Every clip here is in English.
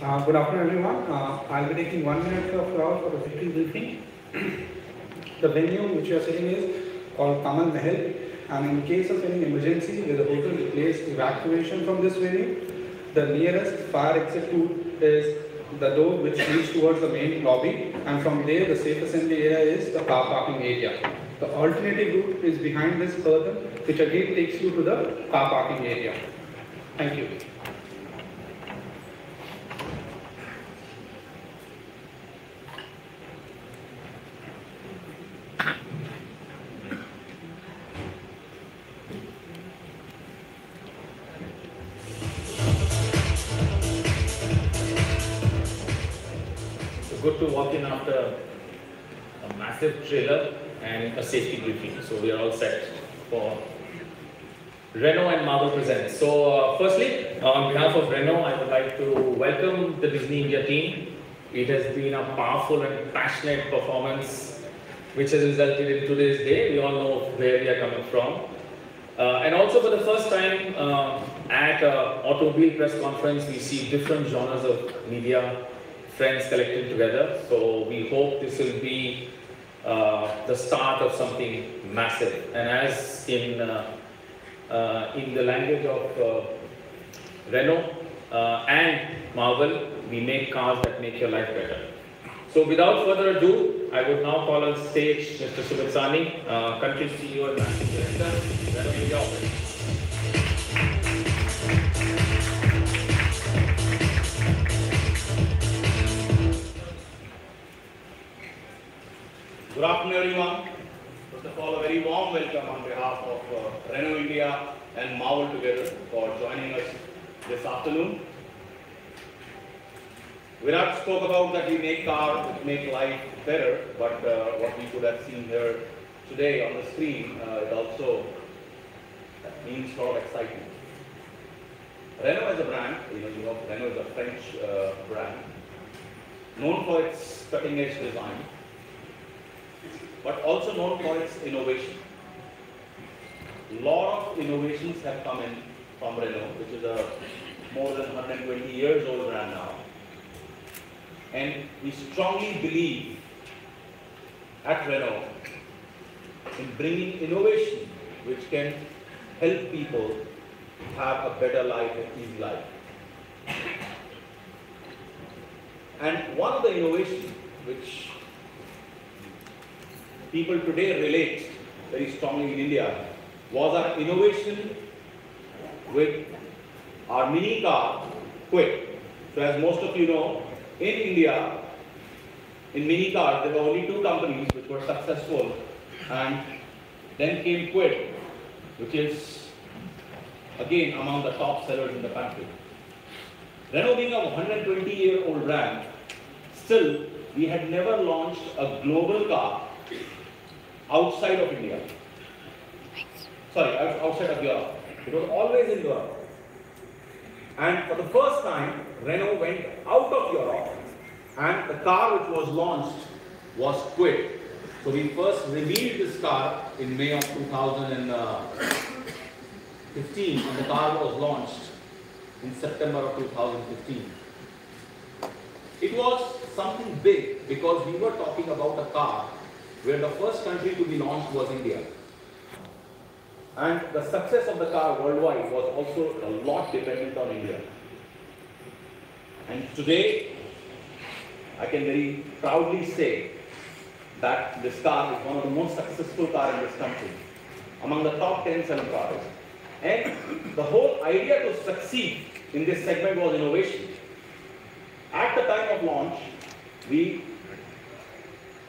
Good afternoon, everyone. I'll be taking 1 minute of yours for the safety briefing. The venue which you are sitting is called Kamal Mahal, and in case of any emergency where the hotel requires evacuation from this venue, the nearest fire exit route is the door which leads towards the main lobby, and from there the safe assembly area is the car parking area. The alternative route is behind this curtain, which again takes you to the car parking area. Thank you. Good to walk in after a massive trailer and a safety briefing. So we are all set for Renault and Marvel presents. So firstly, on behalf of Renault, I would like to welcome the Disney India team. It has been a powerful and passionate performance which has resulted in today's day. We all know where we are coming from. And also for the first time at an automobile press conference, we see different genres of media friends collected together. So we hope this will be the start of something massive. And as in the language of Renault and Marvel, we make cars that make your life better. So without further ado, I would now call on stage Mr. Sumit Sani, Country CEO and Managing Director, Renault India Operations. Good afternoon, everyone. First of all, a very warm welcome on behalf of Renault India and Marvel together for joining us this afternoon. Virat spoke about that we make cars which make life better, but what we could have seen here today on the screen, it also means a lot of excitement. Renault as a brand, Renault is a French brand, known for its cutting-edge design, but also known for its innovation. A lot of innovations have come in from Renault, which is a more than 120 years old brand now. And we strongly believe at Renault in bringing innovation which can help people have a better life, an easy life. And one of the innovations which people today relate very strongly in India was our innovation with our mini car, Kwid. So as most of you know, in India, in mini cars, there were only two companies which were successful, and then came Kwid, which is again among the top sellers in the country. Renault being a 120-year-old brand, still we had never launched a global car outside of India. Sorry, outside of Europe. It was always in Europe. And for the first time, Renault went out of Europe, and the car which was launched was Kwid. So we first revealed this car in May of 2015, and the car was launched in September of 2015. It was something big because we were talking about a car where the first country to be launched was India. And the success of the car worldwide was also a lot dependent on India. And today, I can very proudly say that this car is one of the most successful cars in this country, among the top 10 selling cars. And the whole idea to succeed in this segment was innovation. At the time of launch, we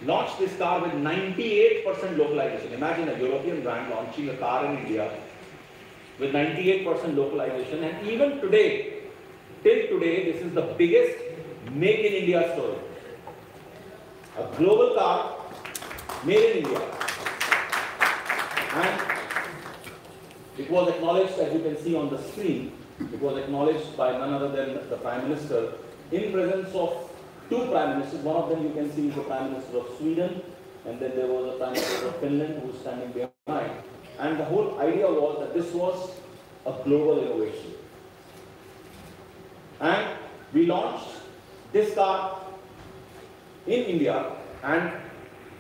launched this car with 98% localization. Imagine a European brand launching a car in India with 98% localization. And even today, till today, this is the biggest Make in India story. A global car made in India. And it was acknowledged, as you can see on the screen, it was acknowledged by none other than the Prime Minister in presence of two Prime Ministers. One of them you can see is the Prime Minister of Sweden, and then there was the Prime Minister of Finland who was standing behind. And the whole idea was that this was a global innovation. And we launched this car in India, and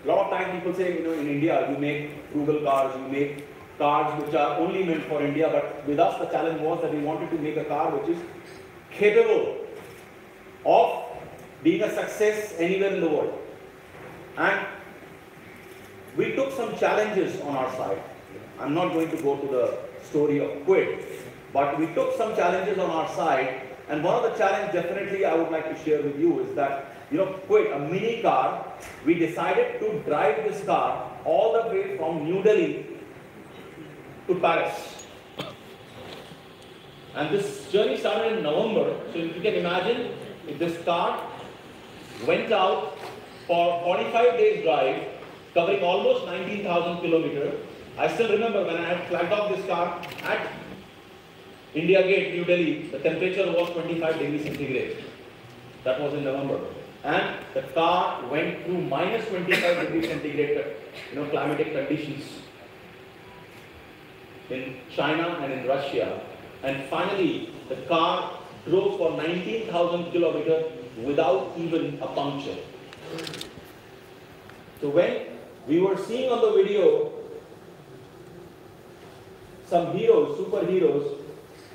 a lot of times people say, you know, in India you make frugal cars, you make cars which are only meant for India, but with us the challenge was that we wanted to make a car which is capable of being a success anywhere in the world. And we took some challenges on our side. I'm not going to go to the story of Kwid, but we took some challenges on our side, and one of the challenges definitely I would like to share with you is that, you know, Kwid, a mini car, we decided to drive this car all the way from New Delhi to Paris. And this journey started in November, so if you can imagine, if this car went out for 45 days drive, covering almost 19,000 kilometers. I still remember when I had flagged off this car at India Gate, New Delhi, the temperature was 25 degrees centigrade. That was in November. And the car went through minus 25 degrees centigrade, you know, climatic conditions in China and in Russia. And finally, the car drove for 19,000 kilometers without even a puncture. So when we were seeing on the video some heroes, superheroes,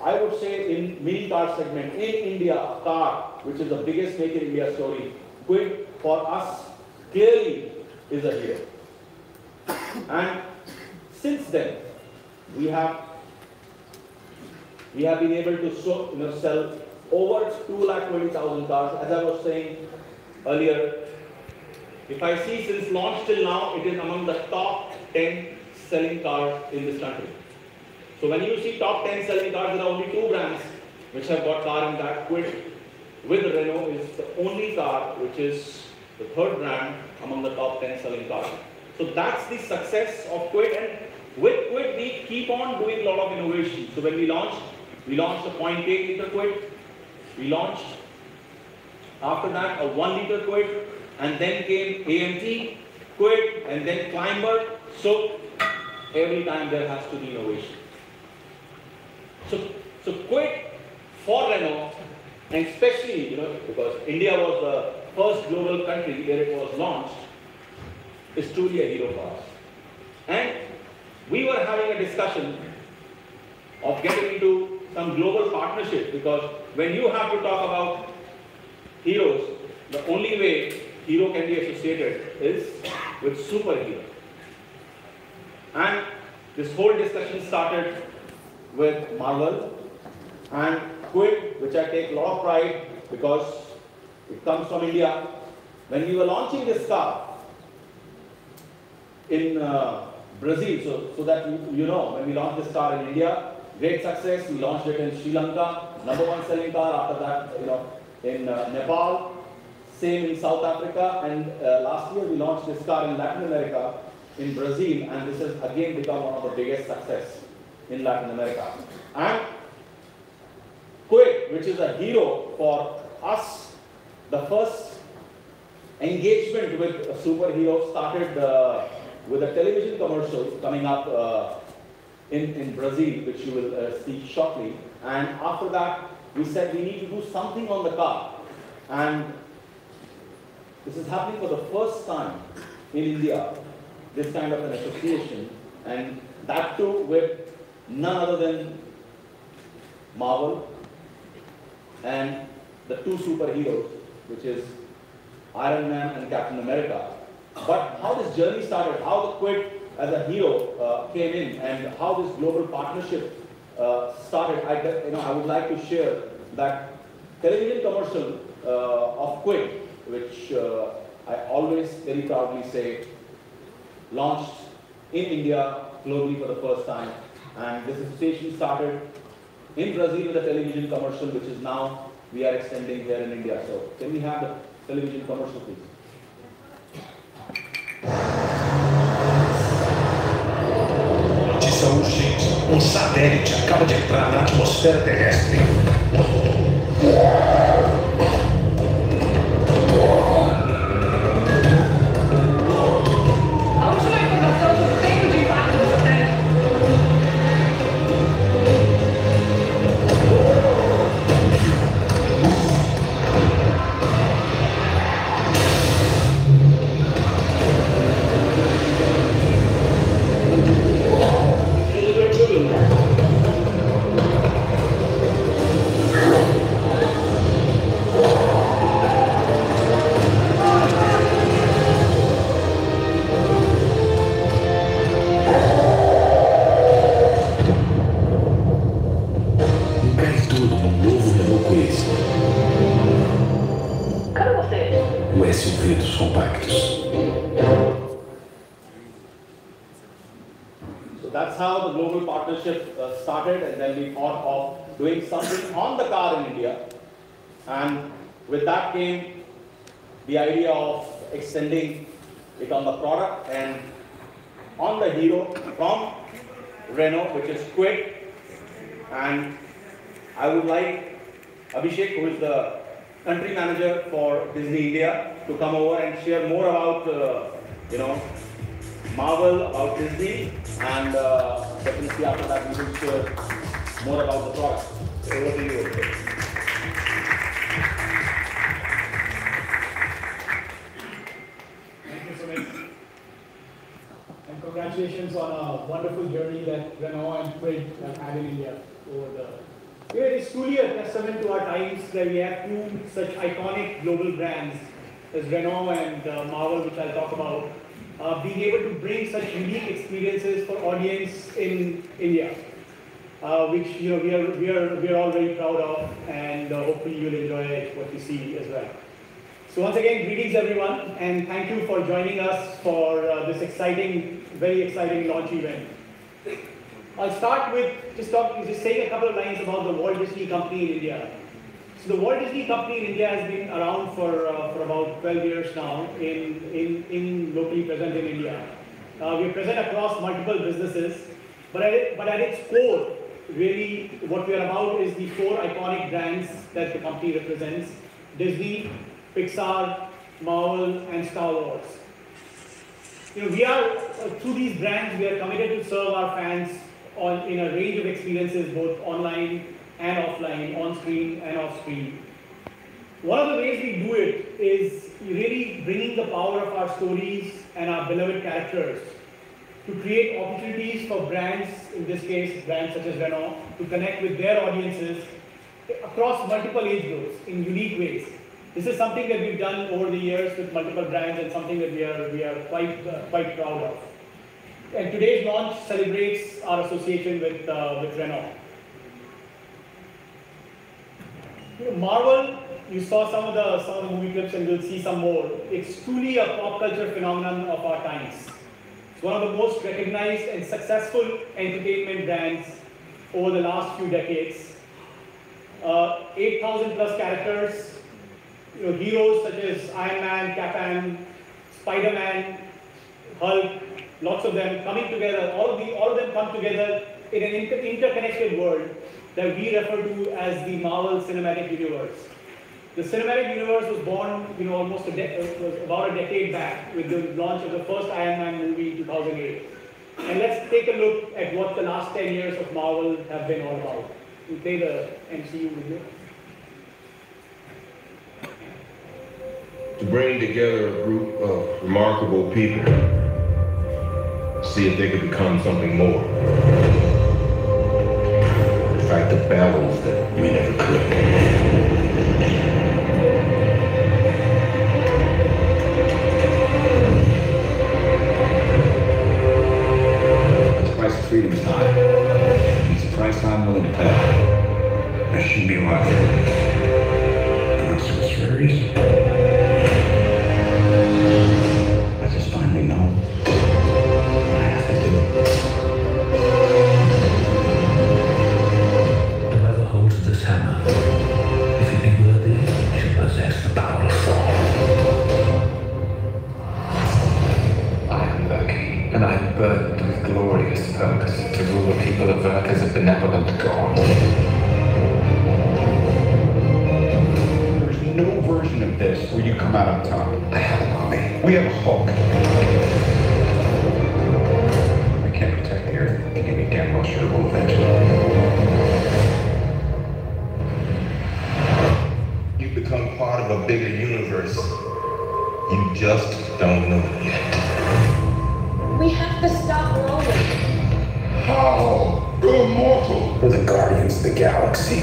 I would say in mini car segment, in India, a car which is the biggest make in India story, Kwid for us clearly is a hero. And since then, we have been able to sell over 220,000 cars. As I was saying earlier, if I see since launch till now, it is among the top 10 selling cars in this country. So when you see top 10 selling cars, there are only two brands which have got car in that. Kwid with Renault is the only car which is the third brand among the top 10 selling cars. So that's the success of Kwid, and with Kwid we keep on doing a lot of innovation. So when we launched a 0.8 liter Kwid, we launched after that a 1 liter Kwid, and then came AMT Kwid, and then Climber. So every time there has to be innovation. So Kwid for Renault, and especially, you know, because India was the first global country where it was launched, is truly a hero for us. And we were having a discussion of getting into some global partnership, because when you have to talk about heroes, the only way hero can be associated is with superhero. And this whole discussion started with Marvel and Kwid, which I take a lot of pride because it comes from India. When we were launching this car in Brazil, so that you know, when we launched this car in India, great success. We launched it in Sri Lanka, #1 selling car. After that, you know, in Nepal, same in South Africa, and last year we launched this car in Latin America, in Brazil, and this has again become one of the biggest success in Latin America. And Kwid, which is a hero for us, the first engagement with a superhero started with a television commercial coming up in Brazil, which you will see shortly. And after that, we said we need to do something on the car. And this is happening for the first time in India, this kind of an association, and that too with none other than Marvel and the two superheroes, which is Iron Man and Captain America. But how this journey started, how the Kwid as a hero came in, and how this global partnership started, I would like to share that television commercial of Kwid, which I always very proudly say launched in India globally for the first time. And this association started in Brazil with a television commercial, which is now we are extending here in India. So can we have the television commercial, please? Notícia urgente. Satélite acaba de entrar na atmosfera terrestre. A última informação do tempo de impacto do satélite. SUV dos compactos. So that's how the global partnership started, and then we thought of doing something on the car in India. And with that came the idea of extending it on the product and on the hero from Renault, which is Kwid. And I would like Abhishek, who is the country manager for Disney India, to come over and share more about, Marvel, about Disney, and definitely after that we will share more about the product. So over to you, Abhishek. Thank you, Sumit. And congratulations on a wonderful journey that Renault and Kwid have had in India over the. It's truly a testament to our times that we have two such iconic global brands as Renault and Marvel, which I'll talk about, being able to bring such unique experiences for audience in India, which we are all very proud of, and hopefully you'll enjoy what you see as well. So once again, greetings everyone, and thank you for joining us for this very exciting launch event. I'll start with just saying a couple of lines about the Walt Disney Company in India. So the Walt Disney Company in India has been around for about 12 years now, in locally present in India. We're present across multiple businesses, but at its core, really what we are about is the four iconic brands that the company represents: Disney, Pixar, Marvel, and Star Wars. We are, through these brands, we are committed to serve our fans in a range of experiences, both online and offline, on screen and off screen. One of the ways we do it is really bringing the power of our stories and our beloved characters to create opportunities for brands, in this case, brands such as Renault, to connect with their audiences across multiple age groups in unique ways. This is something that we've done over the years with multiple brands, and something that we are quite proud of. And today's launch celebrates our association with Renault. Marvel, you saw some of the movie clips, and we'll see some more. It's truly a pop culture phenomenon of our times. It's one of the most recognized and successful entertainment brands over the last few decades. 8,000 plus characters. Heroes such as Iron Man, Captain, Spider-Man, Hulk, lots of them coming together. All of them come together in an interconnected world that we refer to as the Marvel Cinematic Universe. The cinematic universe was born, almost about a decade back with the launch of the first Iron Man movie in 2008. And let's take a look at what the last 10 years of Marvel have been all about. We play the MCU video. To bring together a group of remarkable people, see if they could become something more. Fight the battles that we never could. The price of freedom is high. It's a price I'm willing to pay. I shouldn't be alive. I'm so serious. I just finally know what I have to do. Whoever holds this hammer, if you be worthy, should possess the power of fall. I am Loki, and I am burdened with glorious purpose to rule the people of Earth as a benevolent god. There's no version of this where you come out on top. I have an army. We have a Hulk. We can't protect the Earth. You can be damn well sure we'll eventually. You've become part of a bigger universe. You just don't know it yet. We have to stop rolling. How? You're immortal. We're the guardians of the galaxy.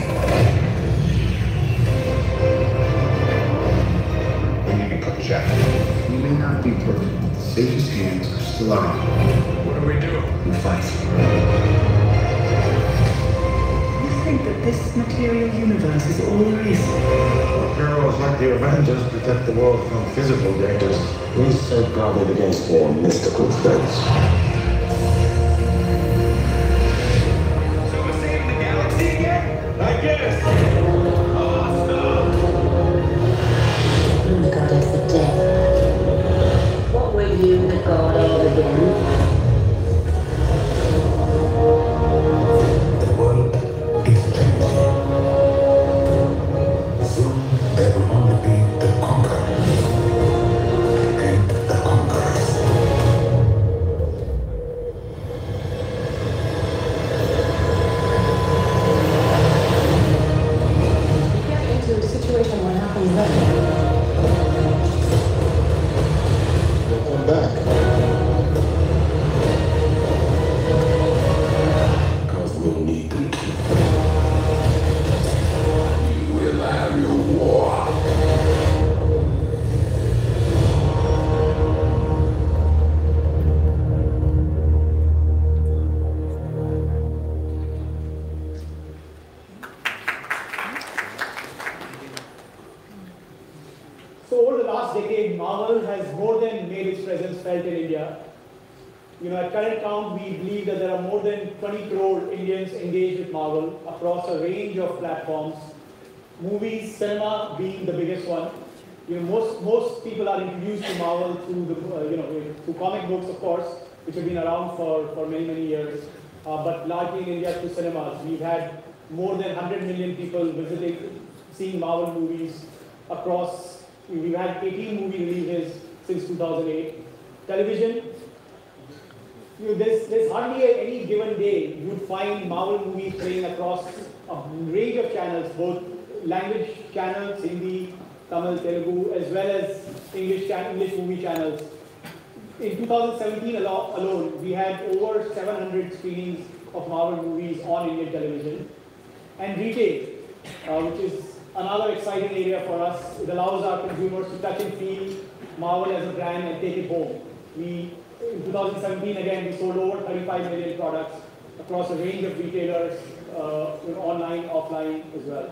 We need to cut Jack. We may not be perfect, but the safest hands are still out. What do we do? We fight. You think that this material universe is all there is. Heroes like the Avengers protect the world from physical dangers. We safeguard it against more mystical threats. So we're saving the galaxy again? I guess. Awesome. I'm the goddess of death. What were you the god of again? The world is changing. Soon there will only be the conqueror and the conquerors. You get into a situation what happens then. They'll come back. Because we'll need them to. You will have your war. So over the last decade, Marvel has more than made its presence felt in India. At current count, we believe that there are more than 20 crore Indians engaged with Marvel across a range of platforms. Movies, cinema being the biggest one. Most people are introduced to Marvel through through comic books, of course, which have been around for many years. But largely in India through cinemas. We've had more than 100 million people seeing Marvel movies across. We've had 18 movie releases since 2008. Television, there's hardly any given day you'd find Marvel movies playing across a range of channels, both language channels, Hindi, Tamil, Telugu, as well as English movie channels. In 2017 alone, we had over 700 screenings of Marvel movies on Indian television. And retail, which is another exciting area for us. It allows our consumers to touch and feel Marvel as a brand and take it home. In 2017, again, we sold over 35 million products across a range of retailers, online, offline as well.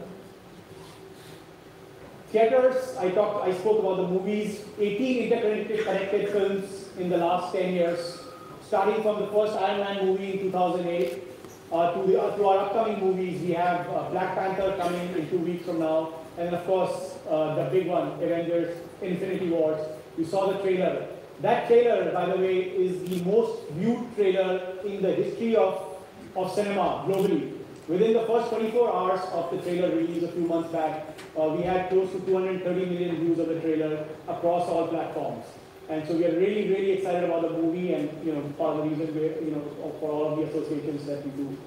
Theaters, I spoke about the movies, 18 interconnected films in the last 10 years, starting from the first Iron Man movie in 2008 to our upcoming movies. We have Black Panther coming in 2 weeks from now, and then of course the big one, Avengers: Infinity Wars. You saw the trailer. That trailer, by the way, is the most viewed trailer in the history of cinema globally. Within the first 24 hours of the trailer release a few months back, we had close to 230 million views of the trailer across all platforms. And so we are really, really excited about the movie, and part of the reason for all of the associations that we do.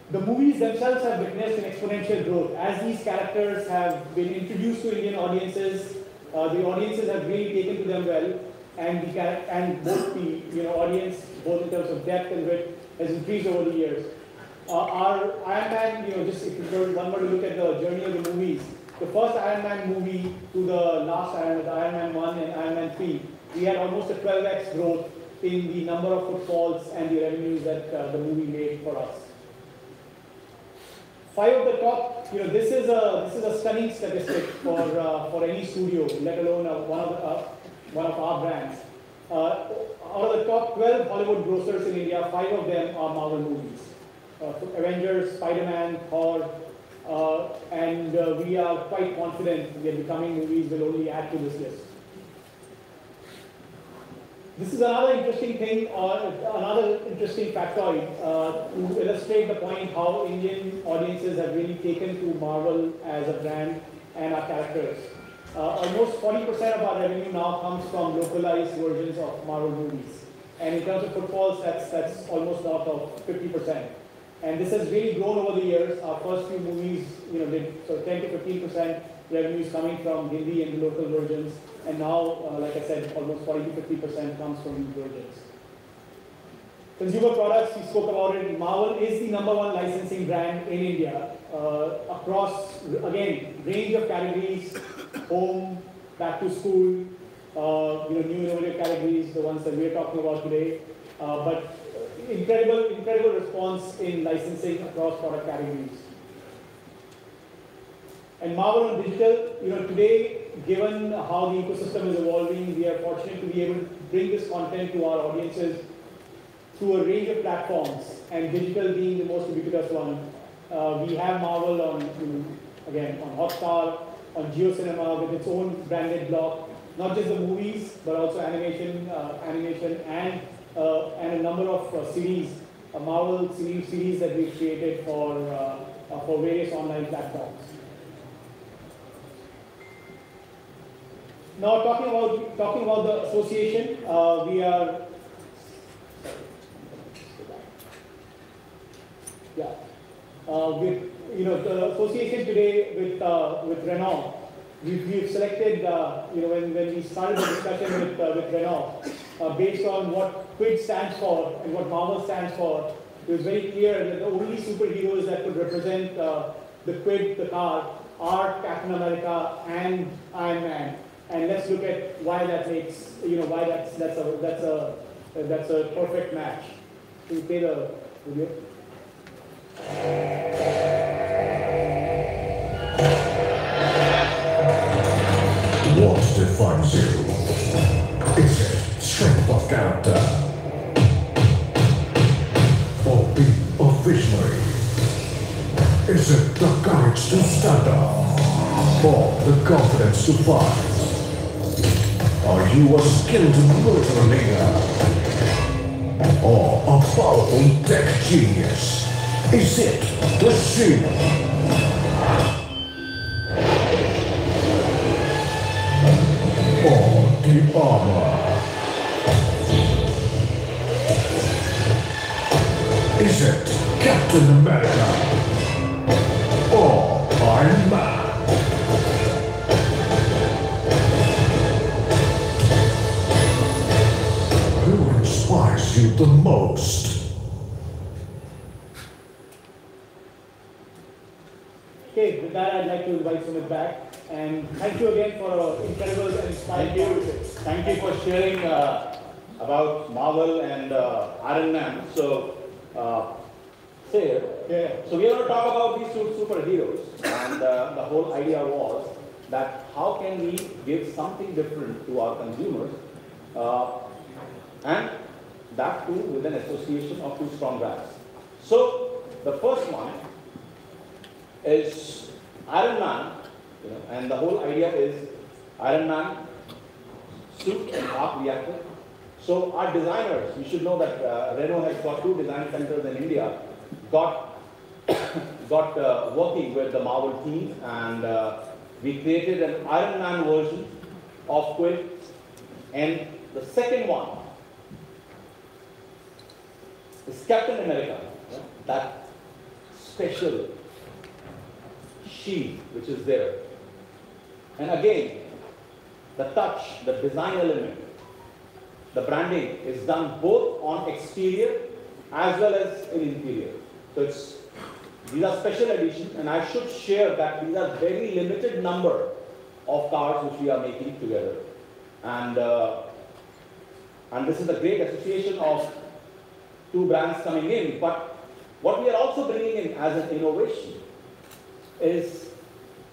The movies themselves have witnessed an exponential growth. As these characters have been introduced to Indian audiences, the audiences have really taken to them well, and both the audience, both in terms of depth and width, has increased over the years. Our Iron Man, just if one were to look at the journey of the movies, the first Iron Man movie to the last Iron Man 1 and Iron Man 3, we had almost a 12x growth in the number of footfalls and the revenues that the movie made for us. 5 of the top, this is a stunning statistic for any studio, let alone one of our brands. Out of the top 12 Hollywood grossers in India, 5 of them are Marvel movies. Avengers, Spider-Man, Thor, and we are quite confident that the coming movies will only add to this list. This is another interesting thing, another interesting factoid to illustrate the point how Indian audiences have really taken to Marvel as a brand and our characters. Almost 40% of our revenue now comes from localized versions of Marvel movies. And in terms of footfalls, that's almost north of 50%. And this has really grown over the years. Our first few movies, did sort of 10 to 15% revenues coming from Hindi and the local versions. And now, like I said, almost 40 to 50% comes from these versions. Consumer products, we spoke about it. Marvel is the #1 licensing brand in India across, again, range of categories, home, back to school, new innovative categories, the ones that we are talking about today. But incredible response in licensing across product categories. And Marvel on digital, today, given how the ecosystem is evolving, we are fortunate to be able to bring this content to our audiences through a range of platforms, and digital being the most ubiquitous one. We have Marvel on, again, on Hotstar, on Jio Cinema with its own branded block, not just the movies, but also animation and a number of series, Marvel series that we've created for various online platforms. Now, talking about the association, we are. Yeah, the association today with Renault, we've selected when we started the discussion with Renault, based on what Kwid stands for and what Marvel stands for, it was very clear that the only superheroes that could represent the Kwid, the car, are Captain America and Iron Man. And let's look at why that makes, why that's a perfect match. Can you play the video? What defines you? Is it strength of character? Or being a visionary? Is it the courage to stand up? Or the confidence to fight? Are you a skilled motor leader? Or a powerful tech genius? Is it the shield? Or the armor? Is it Captain America? Or Iron Man? Who inspires you the most? Okay, with that, I'd like to invite Sumit back. And thank you again for an incredible and inspiring Thank you for sharing about Marvel and Iron Man. So, so we are going to talk about these two superheroes, and the whole idea was that how can we give something different to our consumers, and that too with an association of two strong brands. So the first one is Iron Man, and the whole idea is Iron Man suit and arc reactor. So our designers, you should know that Renault has got 2 design centers in India, got working with the Marvel team, and we created an Iron Man version of Kwid. And the second one is Captain America, that special shield which is there. And again, the touch, the design element, the branding is done both on exterior as well as in interior. So these are special editions, and I should share that these are very limited number of cars which we are making together. And this is a great association of 2 brands coming in. But what we are also bringing in as an innovation is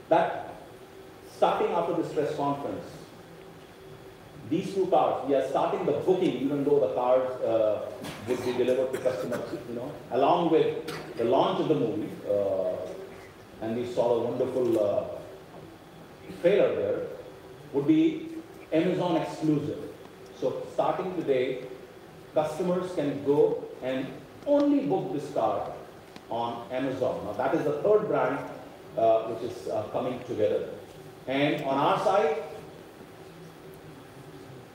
that starting after this press conference, these 2 cars, we are starting the booking, even though the cars would be delivered to customers, along with the launch of the movie. And we saw a wonderful trailer there, would be Amazon exclusive. So starting today, customers can go and only book this car on Amazon. Now that is the 3rd brand which is coming together. And on our side,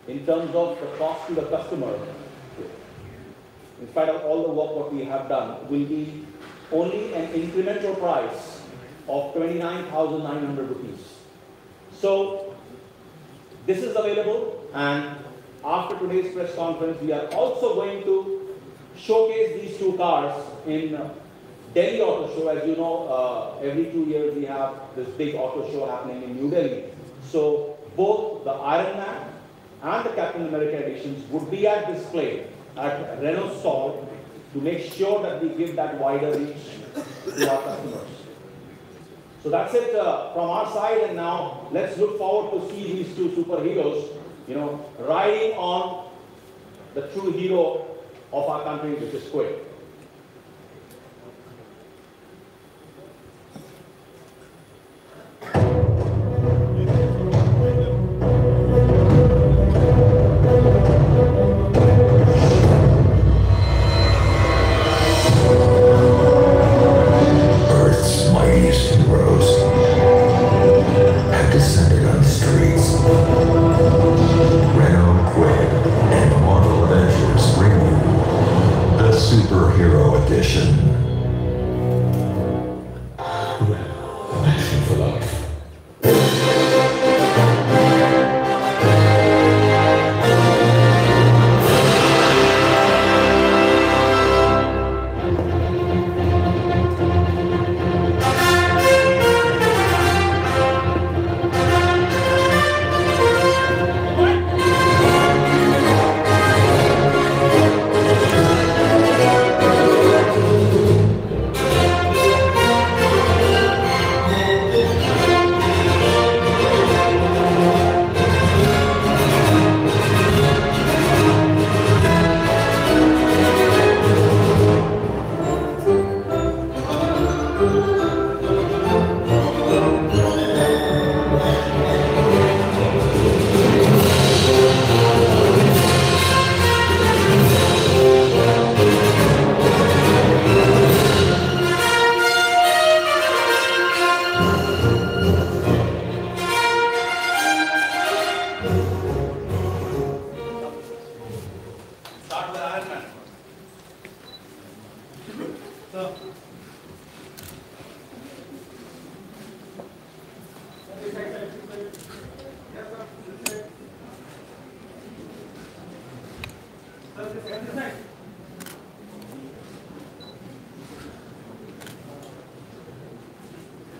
in terms of the cost to the customer, in spite of all the work what we have done, will be only an incremental price of 29,900 rupees. So this is available, and after today's press conference, we are also going to showcase these 2 cars in Delhi Auto Show. As you know, every 2 years we have this big auto show happening in New Delhi. So both the Iron Man and the Captain America editions would be at display at Renault stall to make sure that we give that wider reach to our customers. So that's it from our side, and now let's look forward to see these two superheroes, riding on the true hero of our country, which is Kwid. Renault, Kwid, and Marvel Avengers bring you the Super Hero Edition. Passion for life.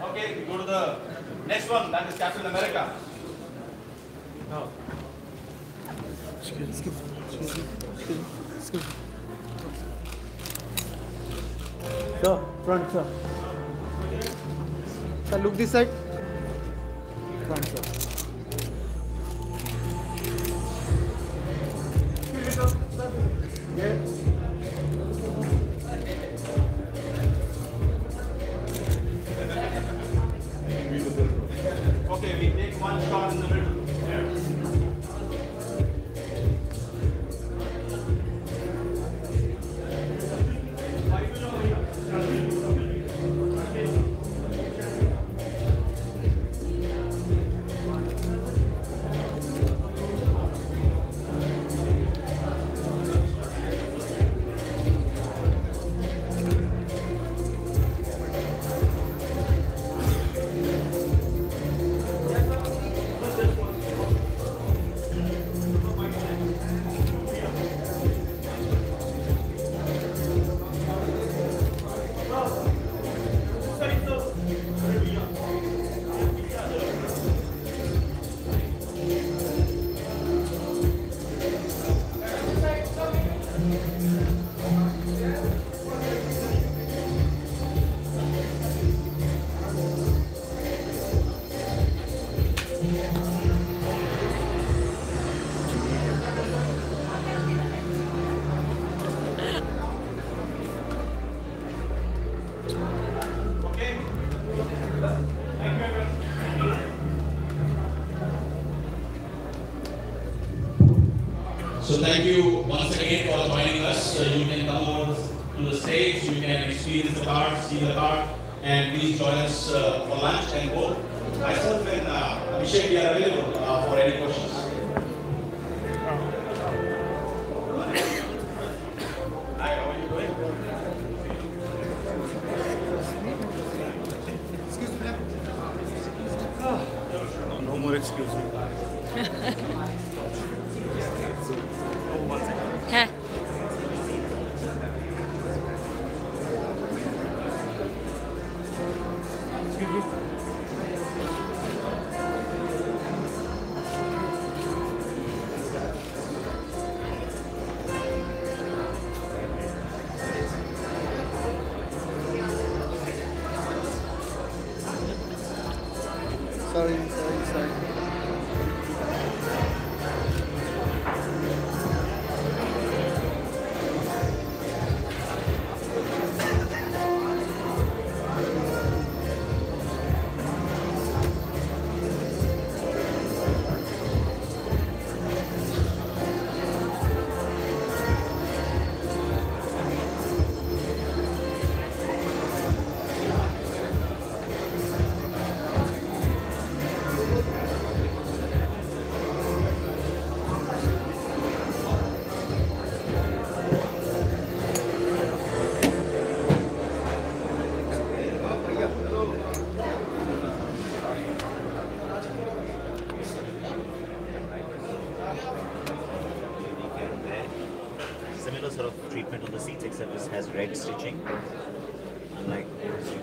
Okay, we go to the next one, that is Captain America. Oh. Excuse me. Sir, front, sir. Sir, look this side. Front, sir. Yeah. Okay, we take one shot in the middle. So thank you once again for joining us. You can come over to the stage, you can experience the car, see the car, and please join us for lunch and both. Myself and Abhishek, we are available for any questions. Hi, how are you doing? Excuse me. No more excuse me. Heh. Sorry. Similar sort of treatment on the seats, except this has red stitching, unlike those